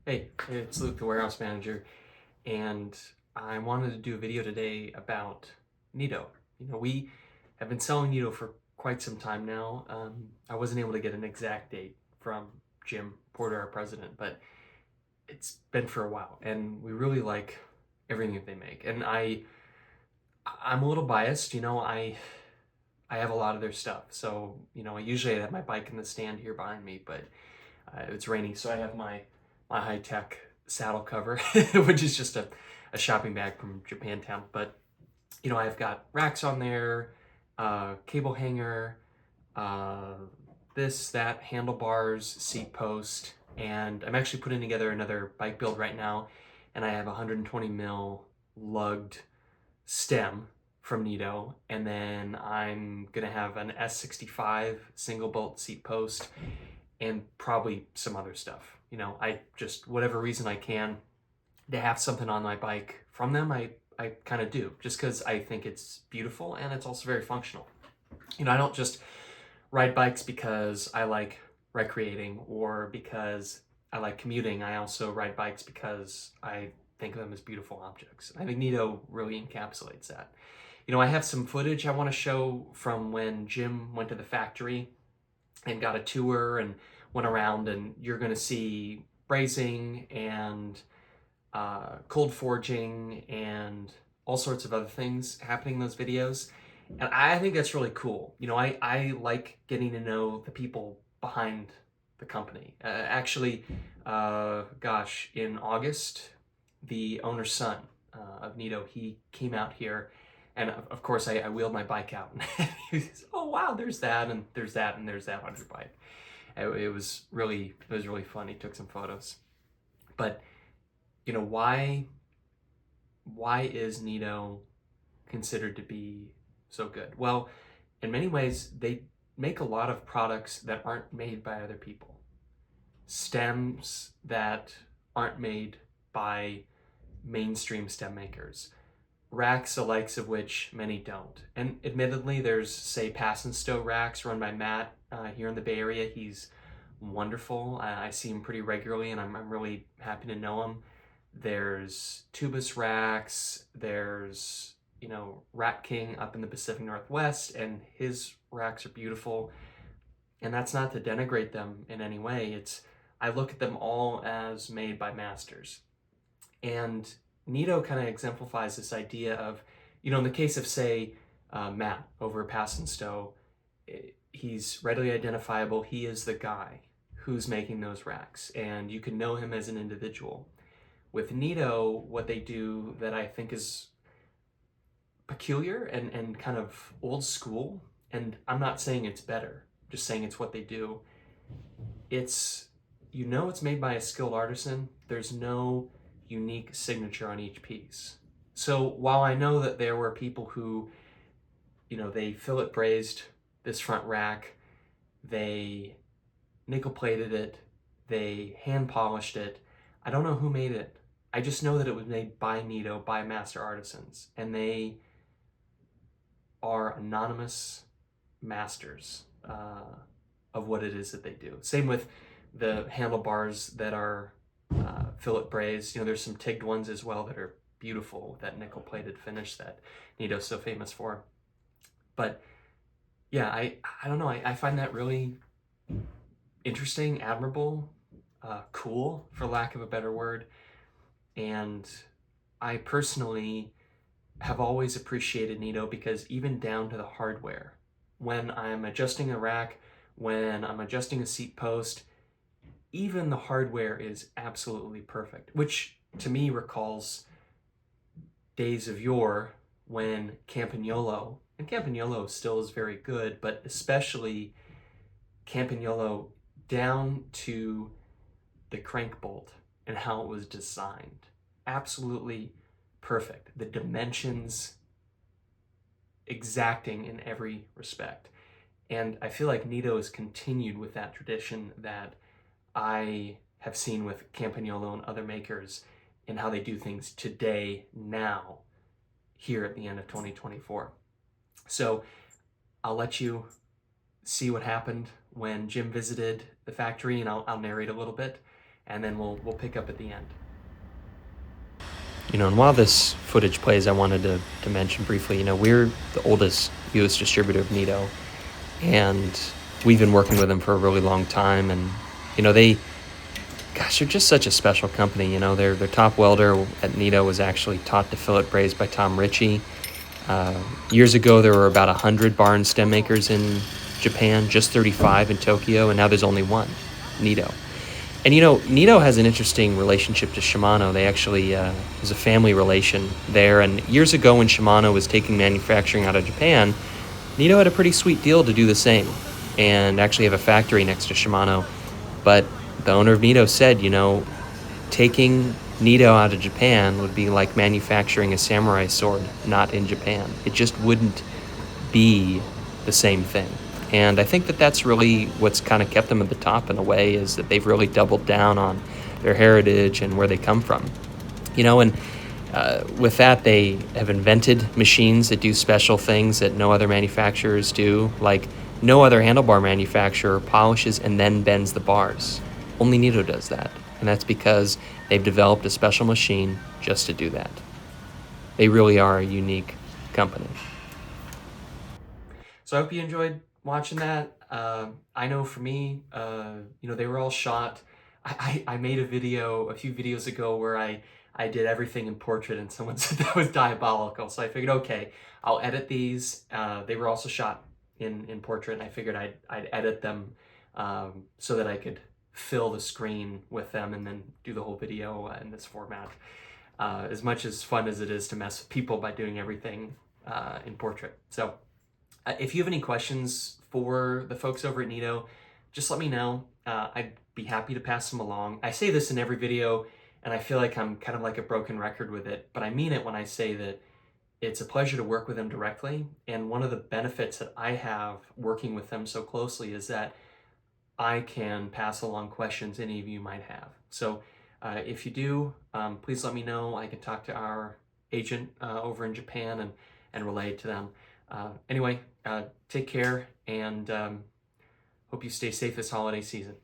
Hey, it's Luke, the warehouse manager, and I wanted to do a video today about Nitto. We have been selling Nitto for quite some time now. I wasn't able to get an exact date from Jim Porter, our president, but it's been for a while, and we really like everything that they make. And I'm a little biased, I have a lot of their stuff. So, I usually have my bike in the stand here behind me, but it's raining, so I have my high-tech saddle cover, which is just a shopping bag from Japantown. But I've got racks on there, cable hanger, uh, this, that, handlebars, seat post, and I'm actually putting together another bike build right now, and I have a 120 mil lugged stem from Nitto, and then I'm gonna have an S65 single bolt seat post and probably some other stuff. I just, whatever reason I can to have something on my bike from them, I kind of do, just because I think it's beautiful and it's also very functional. I don't just ride bikes because I like recreating or because I like commuting. I also ride bikes because I think of them as beautiful objects. I think Nitto really encapsulates that. I have some footage I want to show from when Jim went to the factory and got a tour and went around, and you're going to see brazing and cold forging and all sorts of other things happening in those videos. And I think that's really cool. I like getting to know the people behind the company. Gosh, in August, the owner's son of Nitto, he came out here, and of course I wheeled my bike out, and he was, oh wow, there's that, and there's that, and there's that on your bike. It was really fun. He took some photos, but why is Nitto considered to be so good? Well, in many ways, they make a lot of products that aren't made by other people. Stems that aren't made by mainstream stem makers. Racks the likes of which many don't. And admittedly, there's, say, Pass and Stow racks run by Matt here in the Bay Area. He's wonderful. I see him pretty regularly, and I'm really happy to know him. There's Tubus racks. There's, Rat King up in the Pacific Northwest, and his racks are beautiful. And that's not to denigrate them in any way. I look at them all as made by masters. And Nitto kind of exemplifies this idea of, in the case of, say, Matt over at Pass and Stow, he's readily identifiable. He is the guy who's making those racks, and you can know him as an individual. With Nitto, what they do that I think is peculiar and kind of old school, and I'm not saying it's better, just saying it's what they do. It's made by a skilled artisan. There's no unique signature on each piece. So while I know that there were people who, they fillet brazed this front rack, they nickel plated it, they hand polished it. I don't know who made it. I just know that it was made by Nitto, by master artisans, and they are anonymous masters of what it is that they do. Same with the handlebars that are fillet brazed. There's some tigged ones as well that are beautiful with that nickel plated finish that Nitto's so famous for. But yeah, I don't know. I find that really interesting, admirable, cool, for lack of a better word. And I personally have always appreciated Nitto because even down to the hardware, when I'm adjusting a rack, when I'm adjusting a seat post, even the hardware is absolutely perfect, which to me recalls days of yore when Campagnolo, and Campagnolo still is very good, but especially Campagnolo down to the crank bolt and how it was designed. Absolutely perfect. The dimensions exacting in every respect. And I feel like Nitto has continued with that tradition that I have seen with Campagnolo and other makers and how they do things today, now, here at the end of 2024. So I'll let you see what happened when Jim visited the factory, and I'll narrate a little bit, and then we'll pick up at the end. And while this footage plays, I wanted to mention briefly, we're the oldest U.S. distributor of Nitto, and we've been working with them for a really long time. And, they're just such a special company. Their top welder at Nitto was actually taught to fillet braze by Tom Ritchie. Years ago, there were about 100 bar and stem makers in Japan, just 35 in Tokyo, and now there's only one, Nitto. And Nitto has an interesting relationship to Shimano. They actually, there's a family relation there. And years ago, when Shimano was taking manufacturing out of Japan, Nitto had a pretty sweet deal to do the same and actually have a factory next to Shimano. But the owner of Nitto said, taking Nitto out of Japan would be like manufacturing a samurai sword not in Japan. It just wouldn't be the same thing. And I think that that's really what's kind of kept them at the top in a way, is that they've really doubled down on their heritage and where they come from. And with that, they have invented machines that do special things that no other manufacturers do. Like, no other handlebar manufacturer polishes and then bends the bars. Only Nitto does that. And that's because they've developed a special machine just to do that. They really are a unique company. So I hope you enjoyed watching that. I know for me, they were all shot. I made a video a few videos ago where I did everything in portrait, and someone said that was diabolical. So I figured, okay, I'll edit these. They were also shot in portrait, and I figured I'd edit them so that I could fill the screen with them and then do the whole video in this format. As much as fun as it is to mess with people by doing everything in portrait. So if you have any questions for the folks over at Nitto, just let me know. I'd be happy to pass them along. I say this in every video, and I feel like I'm kind of like a broken record with it, but I mean it when I say that it's a pleasure to work with them directly. And one of the benefits that I have working with them so closely is that I can pass along questions any of you might have. So if you do, please let me know. I can talk to our agent over in Japan and relay it to them. Anyway, take care, and hope you stay safe this holiday season.